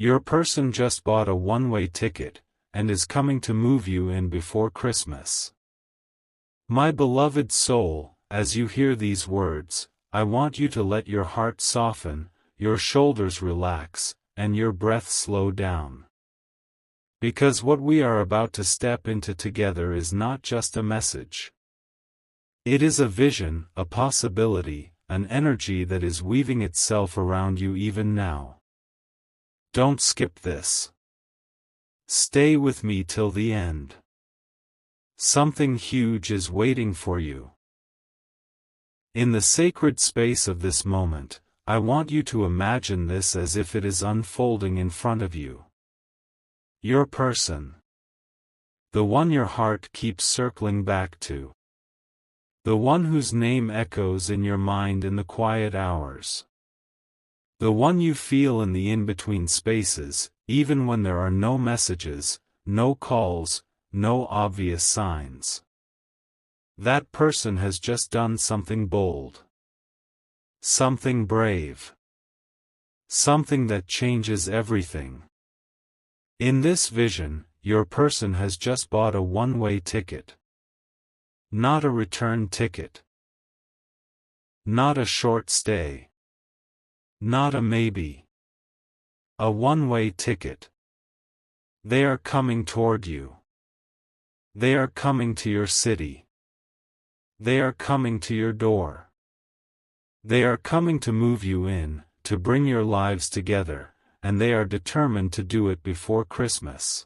Your person just bought a one-way ticket, and is coming to move you in before Christmas. My beloved soul, as you hear these words, I want you to let your heart soften, your shoulders relax, and your breath slow down. Because what we are about to step into together is not just a message. It is a vision, a possibility, an energy that is weaving itself around you even now. Don't skip this. Stay with me till the end. Something huge is waiting for you. In the sacred space of this moment, I want you to imagine this as if it is unfolding in front of you. Your person. The one your heart keeps circling back to. The one whose name echoes in your mind in the quiet hours. The one you feel in the in-between spaces, even when there are no messages, no calls, no obvious signs. That person has just done something bold. Something brave. Something that changes everything. In this vision, your person has just bought a one-way ticket. Not a return ticket. Not a short stay. Not a maybe. A one-way ticket. They are coming toward you. They are coming to your city. They are coming to your door. They are coming to move you in, to bring your lives together, and they are determined to do it before Christmas.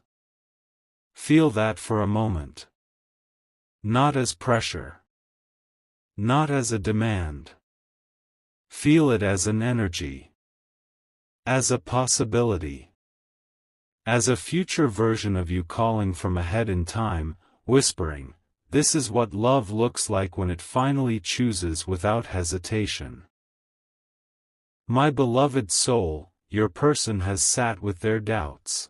Feel that for a moment. Not as pressure. Not as a demand. Feel it as an energy. As a possibility. As a future version of you calling from ahead in time, whispering, "This is what love looks like when it finally chooses without hesitation." My beloved soul, your person has sat with their doubts.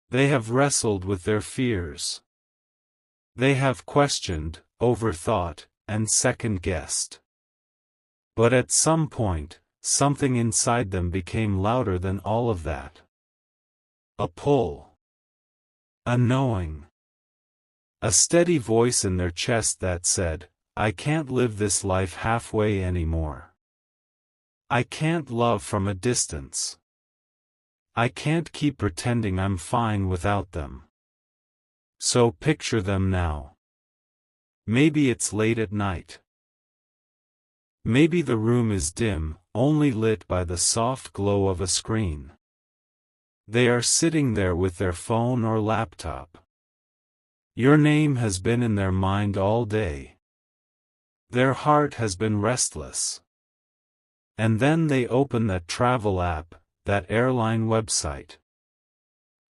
They have wrestled with their fears. They have questioned, overthought, and second-guessed. But at some point, something inside them became louder than all of that. A pull. A knowing. A steady voice in their chest that said, "I can't live this life halfway anymore. I can't love from a distance. I can't keep pretending I'm fine without them." So picture them now. Maybe it's late at night. Maybe the room is dim, only lit by the soft glow of a screen. They are sitting there with their phone or laptop. Your name has been in their mind all day. Their heart has been restless. And then they open that travel app, that airline website.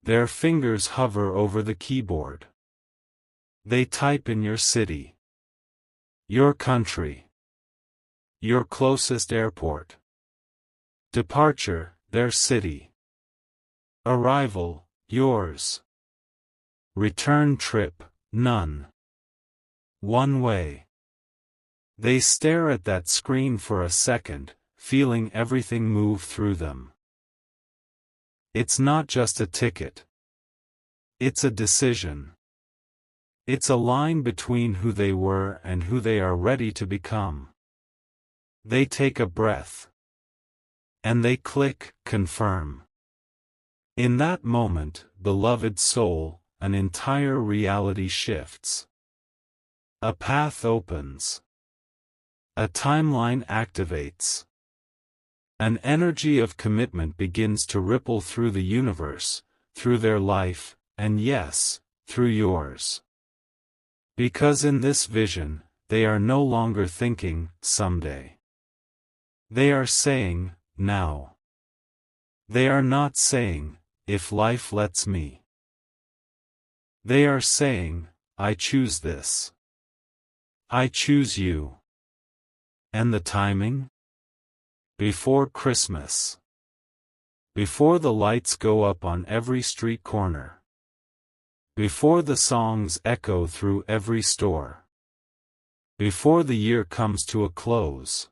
Their fingers hover over the keyboard. They type in your city. Your country. Your closest airport. Departure, their city. Arrival, yours. Return trip, none. One way. They stare at that screen for a second, feeling everything move through them. It's not just a ticket. It's a decision. It's a line between who they were and who they are ready to become. They take a breath. And they click, confirm. In that moment, beloved soul, an entire reality shifts. A path opens. A timeline activates. An energy of commitment begins to ripple through the universe, through their life, and yes, through yours. Because in this vision, they are no longer thinking, someday. They are saying, now. They are not saying, if life lets me. They are saying, I choose this. I choose you. And the timing? Before Christmas. Before the lights go up on every street corner. Before the songs echo through every store. Before the year comes to a close.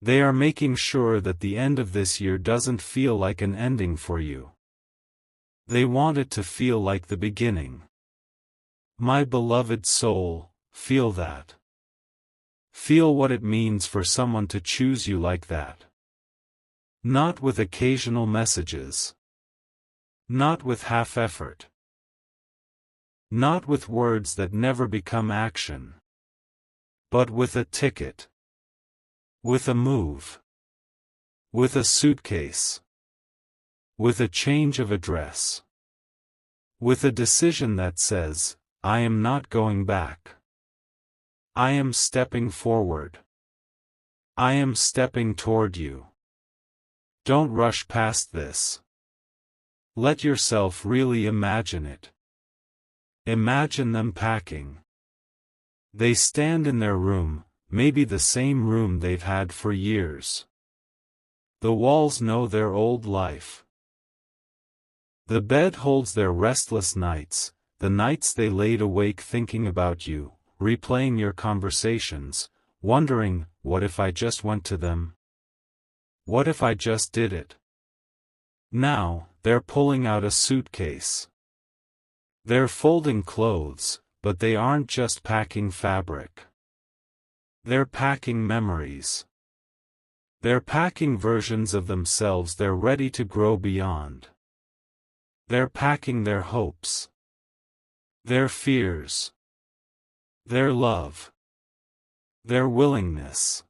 They are making sure that the end of this year doesn't feel like an ending for you. They want it to feel like the beginning. My beloved soul, feel that. Feel what it means for someone to choose you like that. Not with occasional messages. Not with half effort. Not with words that never become action. But with a ticket. With a move. With a suitcase. With a change of address. With a decision that says, I am not going back. I am stepping forward. I am stepping toward you. Don't rush past this. Let yourself really imagine it. Imagine them packing. They stand in their room, maybe the same room they've had for years. The walls know their old life. The bed holds their restless nights, the nights they laid awake thinking about you, replaying your conversations, wondering, what if I just went to them? What if I just did it? Now, they're pulling out a suitcase. They're folding clothes, but they aren't just packing fabric. They're packing memories. They're packing versions of themselves they're ready to grow beyond. They're packing their hopes. Their fears. Their love. Their willingness.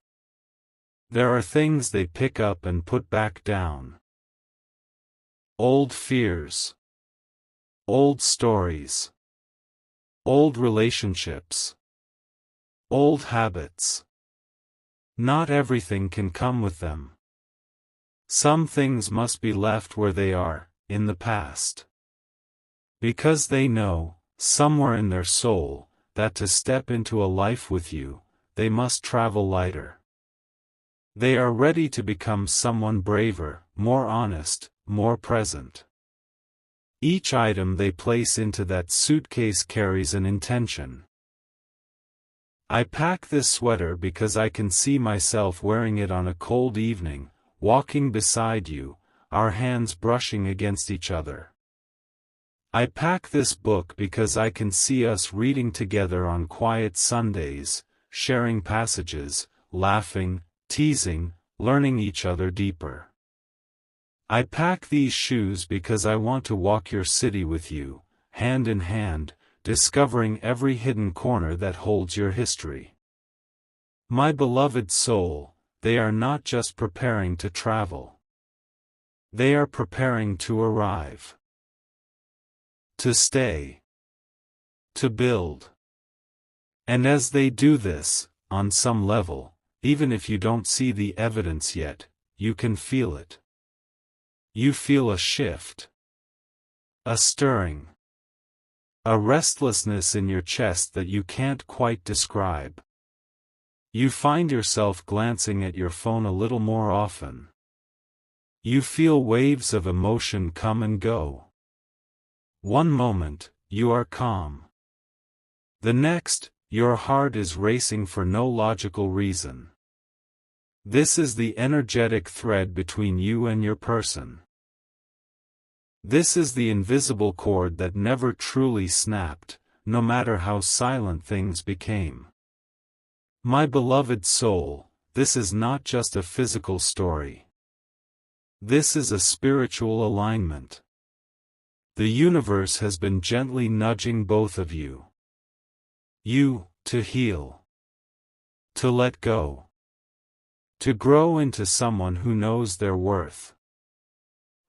There are things they pick up and put back down. Old fears. Old stories. Old relationships. Old habits. Not everything can come with them. Some things must be left where they are, in the past. Because they know, somewhere in their soul, that to step into a life with you, they must travel lighter. They are ready to become someone braver, more honest, more present. Each item they place into that suitcase carries an intention. I pack this sweater because I can see myself wearing it on a cold evening, walking beside you, our hands brushing against each other. I pack this book because I can see us reading together on quiet Sundays, sharing passages, laughing, teasing, learning each other deeper. I pack these shoes because I want to walk your city with you, hand in hand, discovering every hidden corner that holds your history. My beloved soul, they are not just preparing to travel. They are preparing to arrive. To stay. To build. And as they do this, on some level, even if you don't see the evidence yet, you can feel it. You feel a shift. A stirring. A restlessness in your chest that you can't quite describe. You find yourself glancing at your phone a little more often. You feel waves of emotion come and go. One moment, you are calm. The next, your heart is racing for no logical reason. This is the energetic thread between you and your person. This is the invisible cord that never truly snapped, no matter how silent things became. My beloved soul, this is not just a physical story. This is a spiritual alignment. The universe has been gently nudging both of you. You, to heal. To let go. To grow into someone who knows their worth.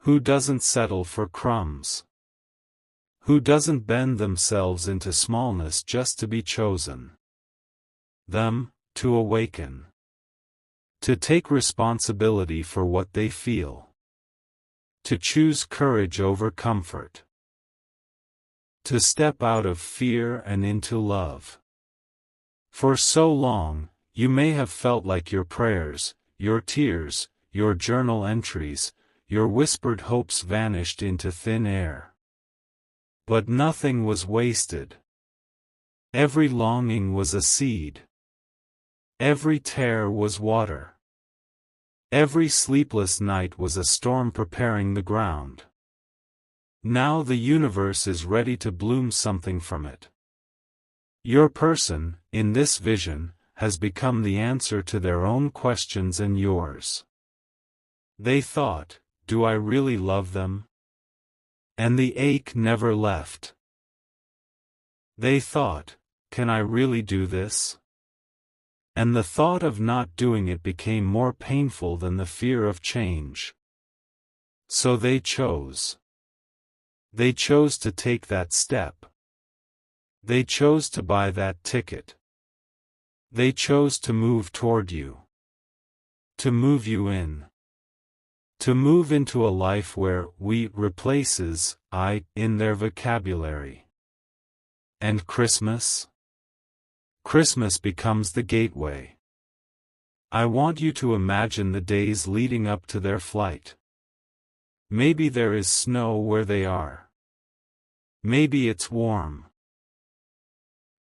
Who doesn't settle for crumbs. Who doesn't bend themselves into smallness just to be chosen. Them, to awaken. To take responsibility for what they feel. To choose courage over comfort. To step out of fear and into love. For so long, you may have felt like your prayers, your tears, your journal entries, your whispered hopes vanished into thin air. But nothing was wasted. Every longing was a seed. Every tear was water. Every sleepless night was a storm preparing the ground. Now the universe is ready to bloom something from it. Your person, in this vision, has become the answer to their own questions and yours. They thought, do I really love them? And the ache never left. They thought, can I really do this? And the thought of not doing it became more painful than the fear of change. So they chose. They chose to take that step. They chose to buy that ticket. They chose to move toward you. To move you in. To move into a life where "we" replaces "I" in their vocabulary. And Christmas? Christmas becomes the gateway. I want you to imagine the days leading up to their flight. Maybe there is snow where they are. Maybe it's warm.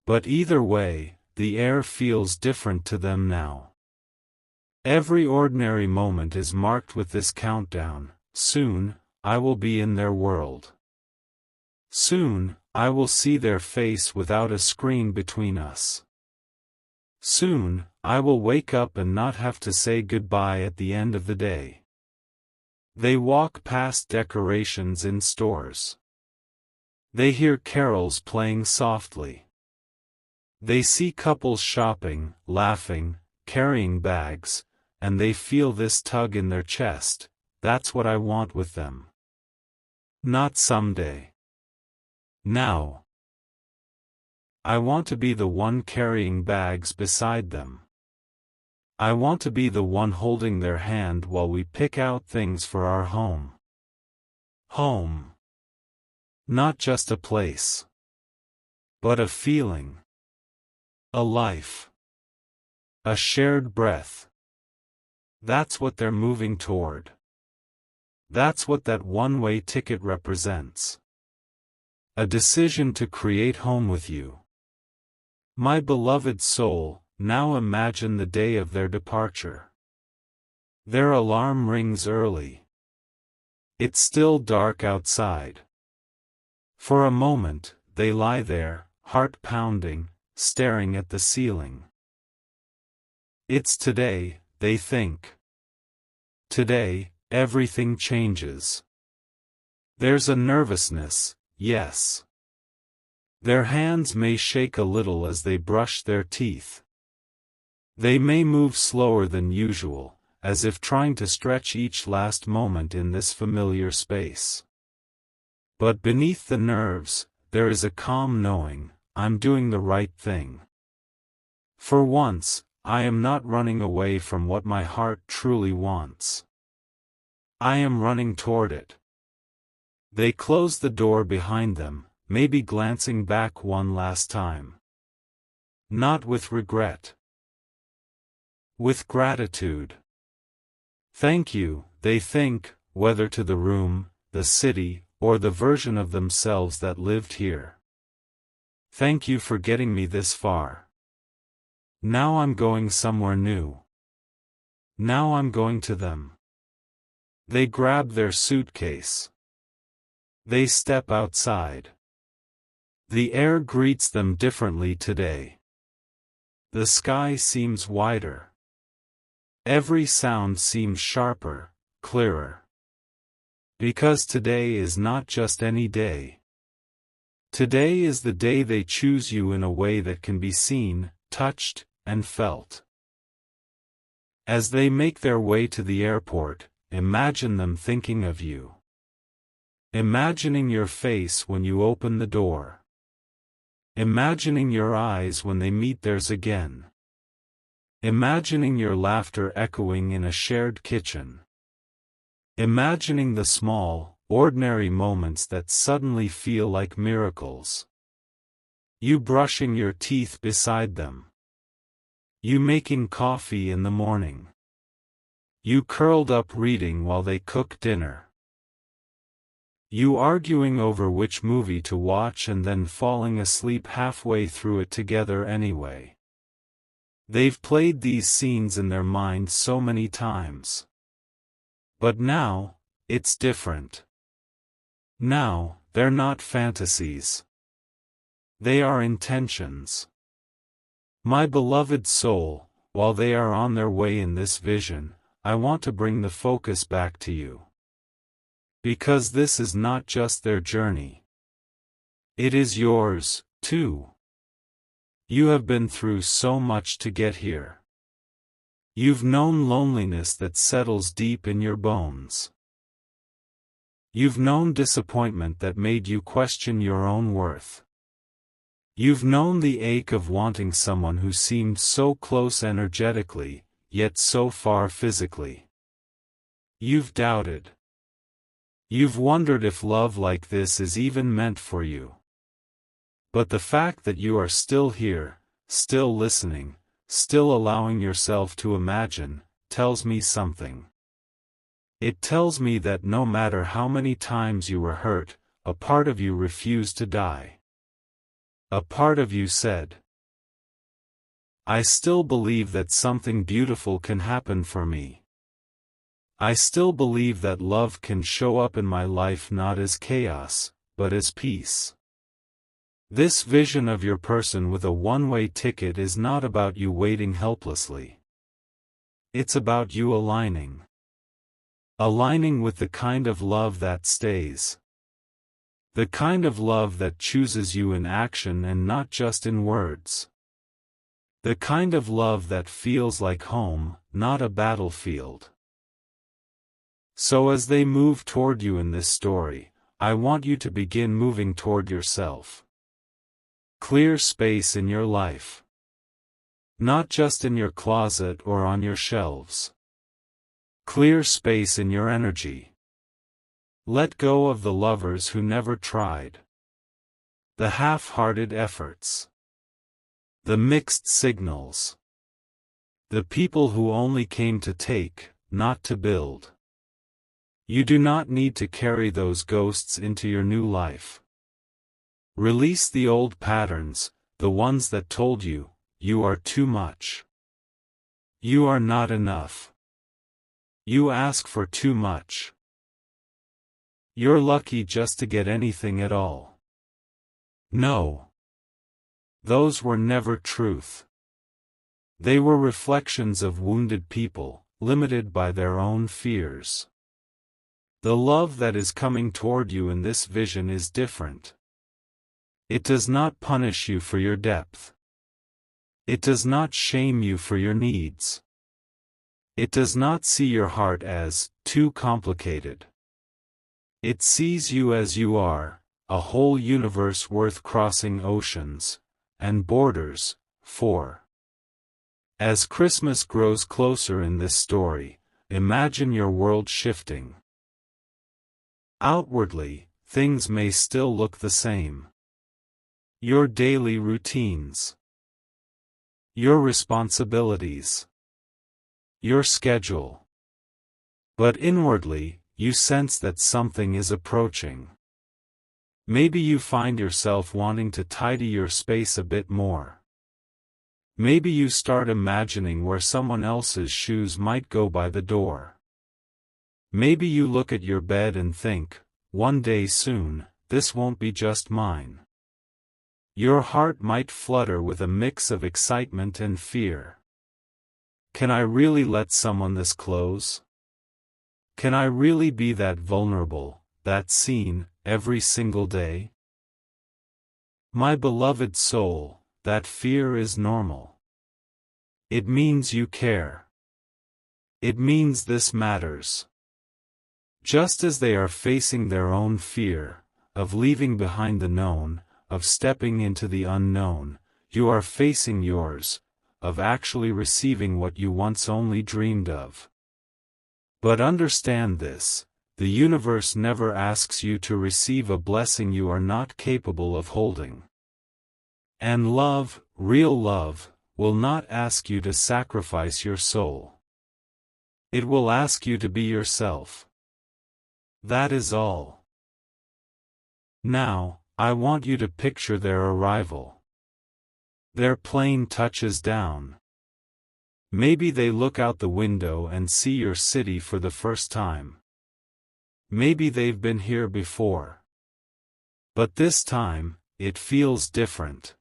But either way, the air feels different to them now. Every ordinary moment is marked with this countdown. Soon, I will be in their world. Soon, I will see their face without a screen between us. Soon, I will wake up and not have to say goodbye at the end of the day. They walk past decorations in stores. They hear carols playing softly. They see couples shopping, laughing, carrying bags, and they feel this tug in their chest. That's what I want with them. Not someday. Now. I want to be the one carrying bags beside them. I want to be the one holding their hand while we pick out things for our home. Home. Not just a place. But a feeling. A life. A shared breath. That's what they're moving toward. That's what that one-way ticket represents. A decision to create home with you. My beloved soul, now imagine the day of their departure. Their alarm rings early. It's still dark outside. For a moment, they lie there, heart pounding, staring at the ceiling. It's today, they think. Today, everything changes. There's a nervousness, yes. Their hands may shake a little as they brush their teeth. They may move slower than usual, as if trying to stretch each last moment in this familiar space. But beneath the nerves, there is a calm knowing, I'm doing the right thing. For once, I am not running away from what my heart truly wants. I am running toward it. They close the door behind them, maybe glancing back one last time. Not with regret. With gratitude. Thank you, they think, whether to the room, the city, or the version of themselves that lived here. Thank you for getting me this far. Now I'm going somewhere new. Now I'm going to them. They grab their suitcase. They step outside. The air greets them differently today. The sky seems wider. Every sound seems sharper, clearer. Because today is not just any day. Today is the day they choose you in a way that can be seen, touched, and felt. As they make their way to the airport, imagine them thinking of you. Imagining your face when you open the door. Imagining your eyes when they meet theirs again. Imagining your laughter echoing in a shared kitchen. Imagining the small, ordinary moments that suddenly feel like miracles. You brushing your teeth beside them. You making coffee in the morning. You curled up reading while they cook dinner. You arguing over which movie to watch and then falling asleep halfway through it together anyway. They've played these scenes in their minds so many times. But now, it's different. Now, they're not fantasies. They are intentions. My beloved soul, while they are on their way in this vision, I want to bring the focus back to you. Because this is not just their journey. It is yours, too. You have been through so much to get here. You've known loneliness that settles deep in your bones. You've known disappointment that made you question your own worth. You've known the ache of wanting someone who seemed so close energetically, yet so far physically. You've doubted. You've wondered if love like this is even meant for you. But the fact that you are still here, still listening, still allowing yourself to imagine, tells me something. It tells me that no matter how many times you were hurt, a part of you refused to die. A part of you said, I still believe that something beautiful can happen for me. I still believe that love can show up in my life not as chaos, but as peace. This vision of your person with a one-way ticket is not about you waiting helplessly. It's about you aligning. Aligning with the kind of love that stays. The kind of love that chooses you in action and not just in words. The kind of love that feels like home, not a battlefield. So as they move toward you in this story, I want you to begin moving toward yourself. Clear space in your life. Not just in your closet or on your shelves. Clear space in your energy. Let go of the lovers who never tried. The half-hearted efforts. The mixed signals. The people who only came to take, not to build. You do not need to carry those ghosts into your new life. Release the old patterns, the ones that told you, you are too much. You are not enough. You ask for too much. You're lucky just to get anything at all. No. Those were never truth. They were reflections of wounded people, limited by their own fears. The love that is coming toward you in this vision is different. It does not punish you for your depth. It does not shame you for your needs. It does not see your heart as too complicated. It sees you as you are, a whole universe worth crossing oceans and borders for. As Christmas grows closer in this story, imagine your world shifting. Outwardly, things may still look the same. Your daily routines. Your responsibilities. Your schedule. But inwardly, you sense that something is approaching. Maybe you find yourself wanting to tidy your space a bit more. Maybe you start imagining where someone else's shoes might go by the door. Maybe you look at your bed and think, one day soon, this won't be just mine. Your heart might flutter with a mix of excitement and fear. Can I really let someone this close? Can I really be that vulnerable, that seen, every single day? My beloved soul, that fear is normal. It means you care. It means this matters. Just as they are facing their own fear, of leaving behind the known, of stepping into the unknown, you are facing yours, of actually receiving what you once only dreamed of. But understand this, the universe never asks you to receive a blessing you are not capable of holding. And love, real love, will not ask you to sacrifice your soul. It will ask you to be yourself. That is all. Now, I want you to picture their arrival. Their plane touches down. Maybe they look out the window and see your city for the first time. Maybe they've been here before. But this time, it feels different.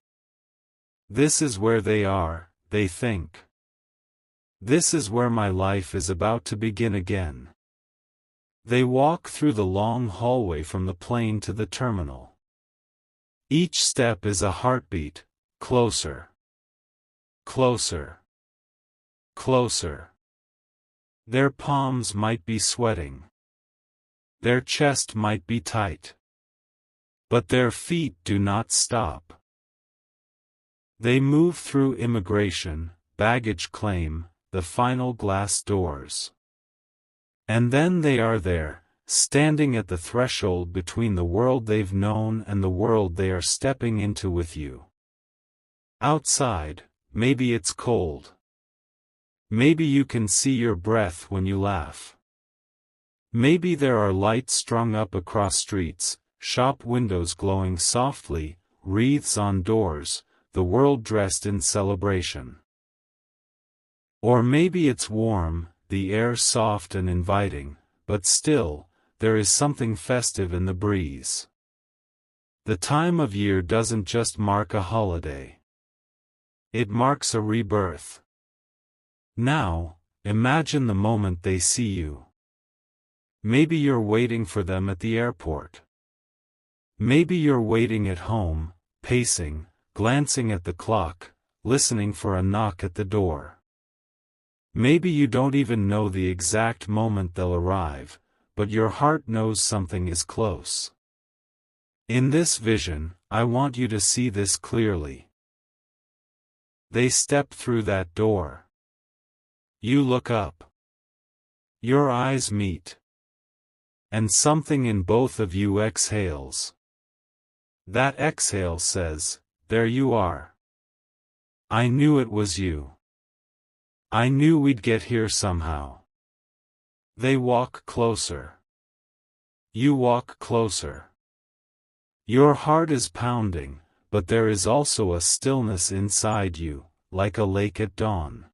This is where they are, they think. This is where my life is about to begin again. They walk through the long hallway from the plane to the terminal. Each step is a heartbeat, closer. Closer. Closer. Their palms might be sweating. Their chest might be tight. But their feet do not stop. They move through immigration, baggage claim, the final glass doors. And then they are there, standing at the threshold between the world they've known and the world they are stepping into with you. Outside, maybe it's cold. Maybe you can see your breath when you laugh. Maybe there are lights strung up across streets, shop windows glowing softly, wreaths on doors, the world dressed in celebration. Or maybe it's warm, the air soft and inviting, but still, there is something festive in the breeze. The time of year doesn't just mark a holiday. It marks a rebirth. Now, imagine the moment they see you. Maybe you're waiting for them at the airport. Maybe you're waiting at home, pacing, glancing at the clock, listening for a knock at the door. Maybe you don't even know the exact moment they'll arrive, but your heart knows something is close. In this vision, I want you to see this clearly. They step through that door. You look up. Your eyes meet. And something in both of you exhales. That exhale says, "There you are. I knew it was you. I knew we'd get here somehow." They walk closer. You walk closer. Your heart is pounding, but there is also a stillness inside you, like a lake at dawn.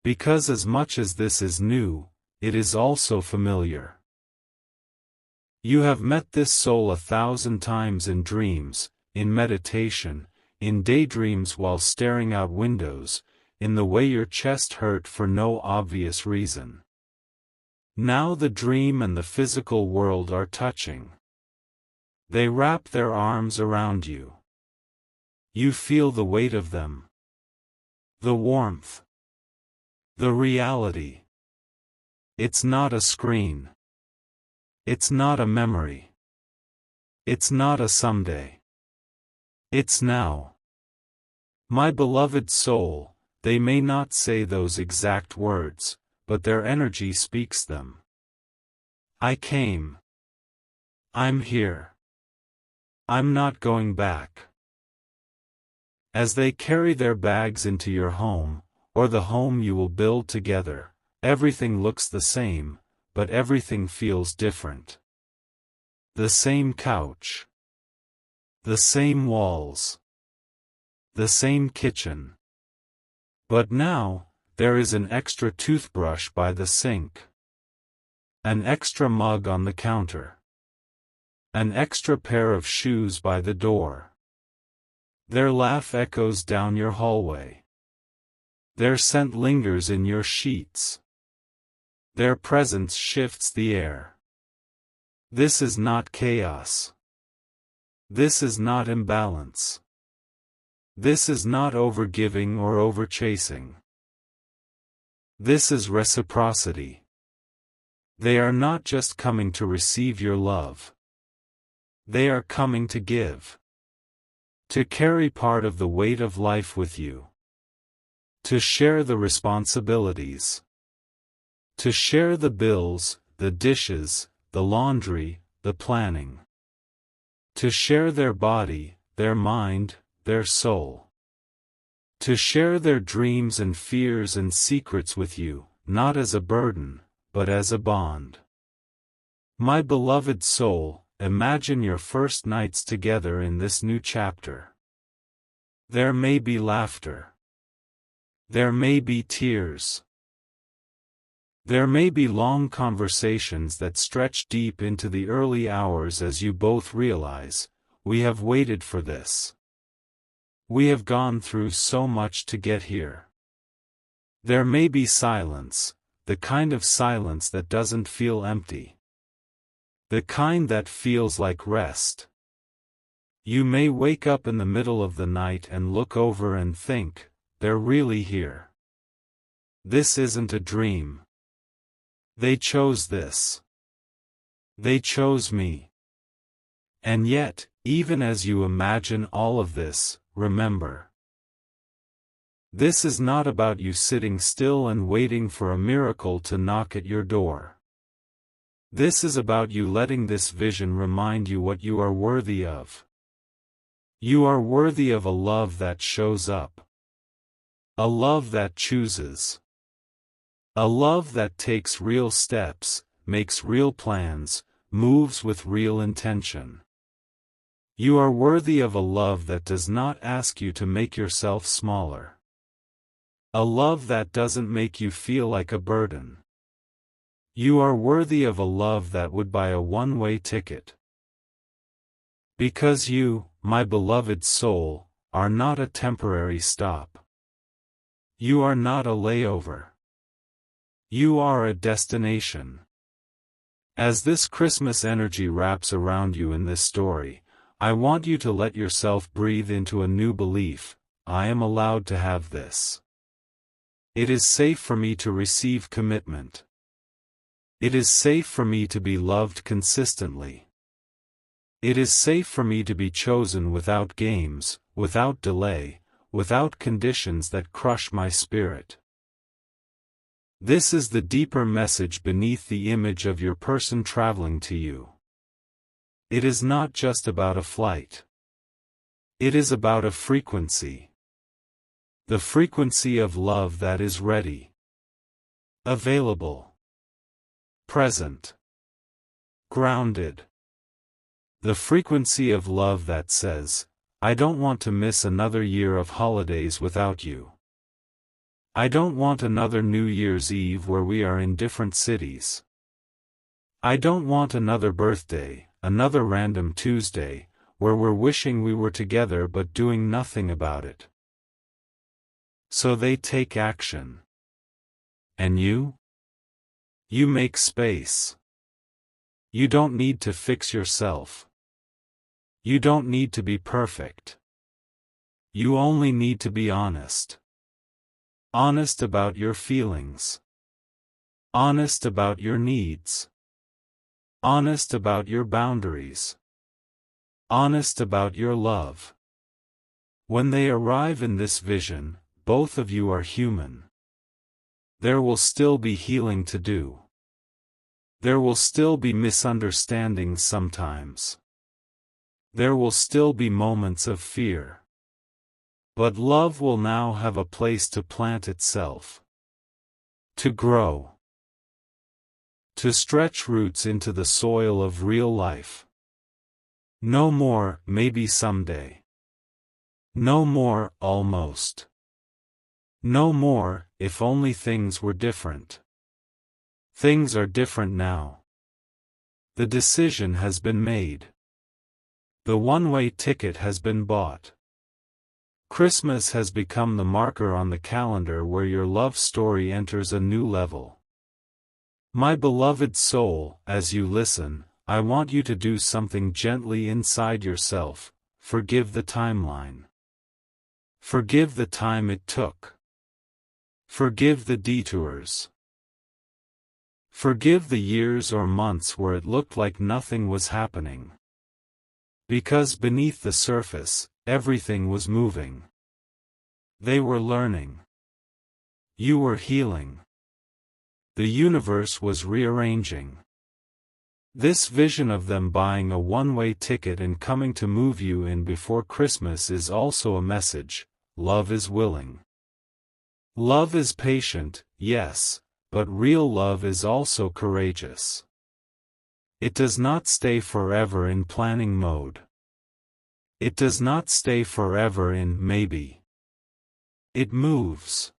Because as much as this is new, it is also familiar. You have met this soul 1,000 times in dreams, in meditation, in daydreams while staring out windows, in the way your chest hurt for no obvious reason. Now the dream and the physical world are touching. They wrap their arms around you. You feel the weight of them. The warmth. The reality. It's not a screen. It's not a memory. It's not a someday. It's now. My beloved soul, they may not say those exact words, but their energy speaks them. I came. I'm here. I'm not going back. As they carry their bags into your home, or the home you will build together, everything looks the same, but everything feels different. The same couch. The same walls. The same kitchen. But now, there is an extra toothbrush by the sink. An extra mug on the counter. An extra pair of shoes by the door. Their laugh echoes down your hallway. Their scent lingers in your sheets. Their presence shifts the air. This is not chaos. This is not imbalance. This is not overgiving or overchasing. This is reciprocity. They are not just coming to receive your love. They are coming to give. To carry part of the weight of life with you. To share the responsibilities. To share the bills, the dishes, the laundry, the planning. To share their body, their mind, their soul. To share their dreams and fears and secrets with you, not as a burden, but as a bond. My beloved soul, imagine your first nights together in this new chapter. There may be laughter. There may be tears. There may be long conversations that stretch deep into the early hours as you both realize, we have waited for this. We have gone through so much to get here. There may be silence, the kind of silence that doesn't feel empty. The kind that feels like rest. You may wake up in the middle of the night and look over and think, they're really here. This isn't a dream. They chose this. They chose me. And yet, even as you imagine all of this, remember. This is not about you sitting still and waiting for a miracle to knock at your door. This is about you letting this vision remind you what you are worthy of. You are worthy of a love that shows up. A love that chooses. A love that takes real steps, makes real plans, moves with real intention. You are worthy of a love that does not ask you to make yourself smaller. A love that doesn't make you feel like a burden. You are worthy of a love that would buy a one-way ticket. Because you, my beloved soul, are not a temporary stop. You are not a layover. You are a destination. As this Christmas energy wraps around you in this story, I want you to let yourself breathe into a new belief: I am allowed to have this. It is safe for me to receive commitment. It is safe for me to be loved consistently. It is safe for me to be chosen without games, without delay, without conditions that crush my spirit. This is the deeper message beneath the image of your person traveling to you. It is not just about a flight. It is about a frequency. The frequency of love that is ready, available, present, grounded. The frequency of love that says, I don't want to miss another year of holidays without you. I don't want another New Year's Eve where we are in different cities. I don't want another birthday, another random Tuesday, where we're wishing we were together but doing nothing about it. So they take action. And you? You make space. You don't need to fix yourself. You don't need to be perfect. You only need to be honest. Honest about your feelings. Honest about your needs. Honest about your boundaries. Honest about your love. When they arrive in this vision, both of you are human. There will still be healing to do. There will still be misunderstandings sometimes. There will still be moments of fear. But love will now have a place to plant itself. To grow. To stretch roots into the soil of real life. No more, maybe someday. No more, almost. No more, if only things were different. Things are different now. The decision has been made. The one-way ticket has been bought. Christmas has become the marker on the calendar where your love story enters a new level. My beloved soul, as you listen, I want you to do something gently inside yourself. Forgive the timeline. Forgive the time it took. Forgive the detours. Forgive the years or months where it looked like nothing was happening. Because beneath the surface, everything was moving. They were learning. You were healing. The universe was rearranging. This vision of them buying a one-way ticket and coming to move you in before Christmas is also a message: love is willing. Love is patient, yes, but real love is also courageous. It does not stay forever in planning mode. It does not stay forever in maybe. It moves.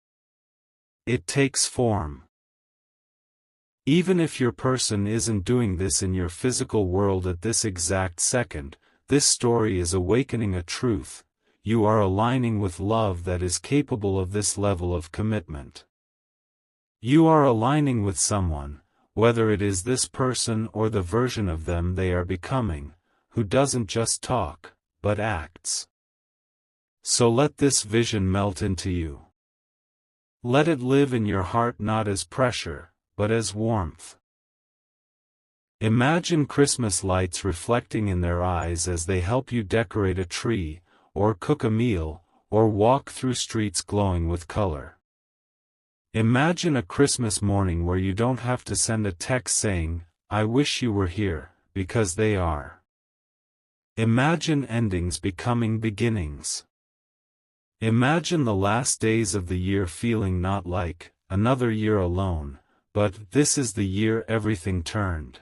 It takes form. Even if your person isn't doing this in your physical world at this exact second, this story is awakening a truth. You are aligning with love that is capable of this level of commitment. You are aligning with someone, whether it is this person or the version of them they are becoming, who doesn't just talk, but acts. So let this vision melt into you. Let it live in your heart not as pressure, but as warmth. Imagine Christmas lights reflecting in their eyes as they help you decorate a tree, or cook a meal, or walk through streets glowing with color. Imagine a Christmas morning where you don't have to send a text saying, "I wish you were here," because they are. Imagine endings becoming beginnings. Imagine the last days of the year feeling not like another year alone, but this is the year everything turned.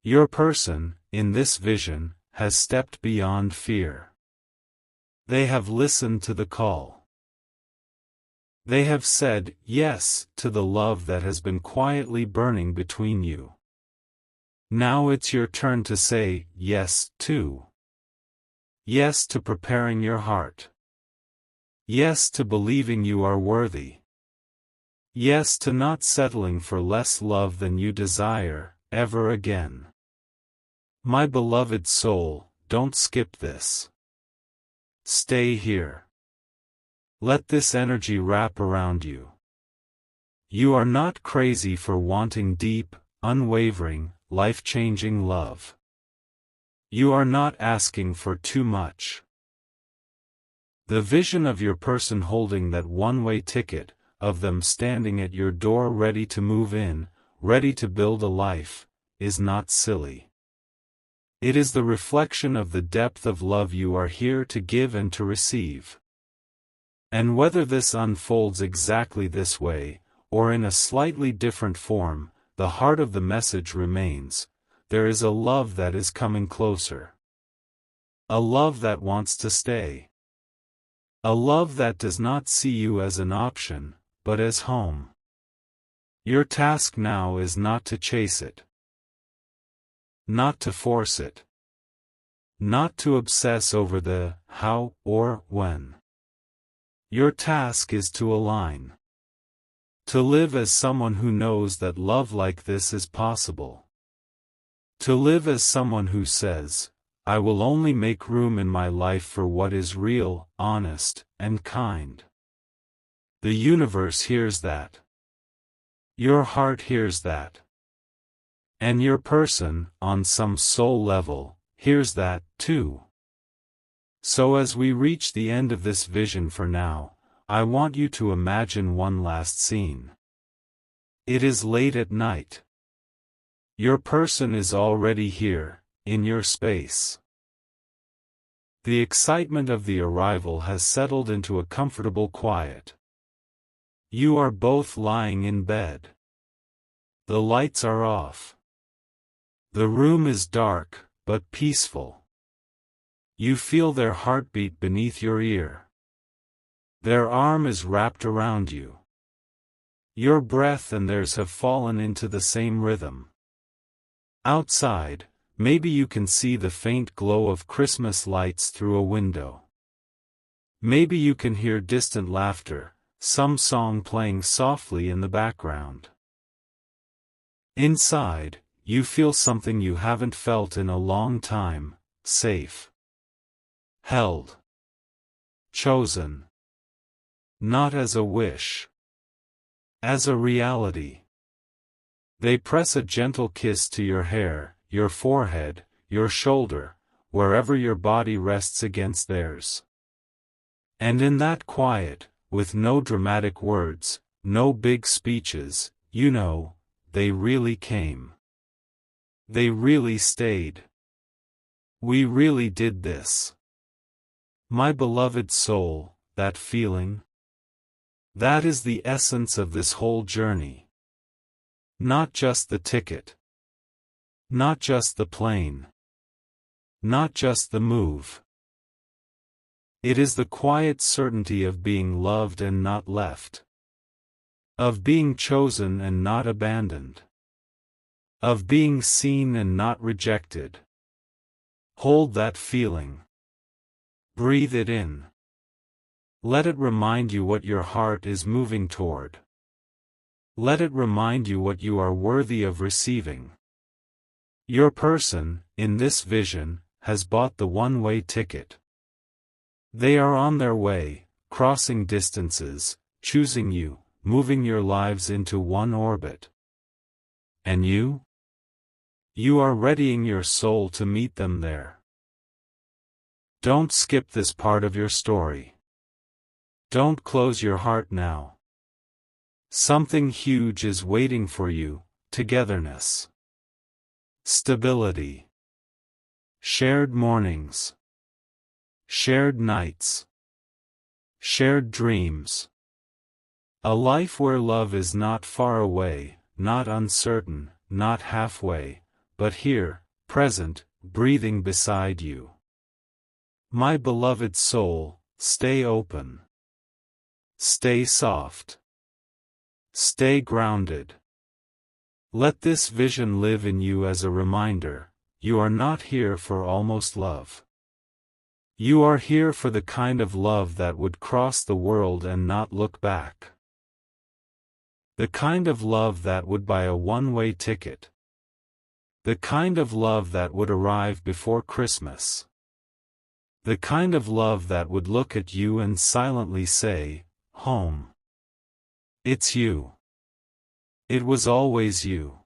Your person, in this vision, has stepped beyond fear. They have listened to the call. They have said yes to the love that has been quietly burning between you. Now it's your turn to say yes too. Yes to preparing your heart. Yes to believing you are worthy. Yes to not settling for less love than you desire, ever again. My beloved soul, don't skip this. Stay here. Let this energy wrap around you. You are not crazy for wanting deep, unwavering, life-changing love. You are not asking for too much. The vision of your person holding that one-way ticket, of them standing at your door ready to move in, ready to build a life, is not silly. It is the reflection of the depth of love you are here to give and to receive. And whether this unfolds exactly this way, or in a slightly different form, the heart of the message remains. There is a love that is coming closer. A love that wants to stay. A love that does not see you as an option, but as home. Your task now is not to chase it. Not to force it. Not to obsess over the how or when. Your task is to align. To live as someone who knows that love like this is possible. To live as someone who says, "I will only make room in my life for what is real, honest, and kind." The universe hears that. Your heart hears that. And your person, on some soul level, hears that, too. So as we reach the end of this vision for now, I want you to imagine one last scene. It is late at night. Your person is already here, in your space. The excitement of the arrival has settled into a comfortable quiet. You are both lying in bed. The lights are off. The room is dark, but peaceful. You feel their heartbeat beneath your ear. Their arm is wrapped around you. Your breath and theirs have fallen into the same rhythm. Outside, maybe you can see the faint glow of Christmas lights through a window. Maybe you can hear distant laughter, some song playing softly in the background. Inside, you feel something you haven't felt in a long time: safe. Held. Chosen. Not as a wish. As a reality. They press a gentle kiss to your hair, your forehead, your shoulder, wherever your body rests against theirs. And in that quiet, with no dramatic words, no big speeches, you know, they really came. They really stayed. We really did this. My beloved soul, that feeling? That is the essence of this whole journey. Not just the ticket. Not just the plane. Not just the move. It is the quiet certainty of being loved and not left. Of being chosen and not abandoned. Of being seen and not rejected. Hold that feeling. Breathe it in. Let it remind you what your heart is moving toward. Let it remind you what you are worthy of receiving. Your person, in this vision, has bought the one-way ticket. They are on their way, crossing distances, choosing you, moving your lives into one orbit. And you? You are readying your soul to meet them there. Don't skip this part of your story. Don't close your heart now. Something huge is waiting for you: togetherness, stability, shared mornings, shared nights, shared dreams. A life where love is not far away, not uncertain, not halfway, but here, present, breathing beside you. My beloved soul, stay open. Stay soft. Stay grounded. Let this vision live in you as a reminder: you are not here for almost love. You are here for the kind of love that would cross the world and not look back. The kind of love that would buy a one-way ticket. The kind of love that would arrive before Christmas. The kind of love that would look at you and silently say, "Home." It's you. It was always you.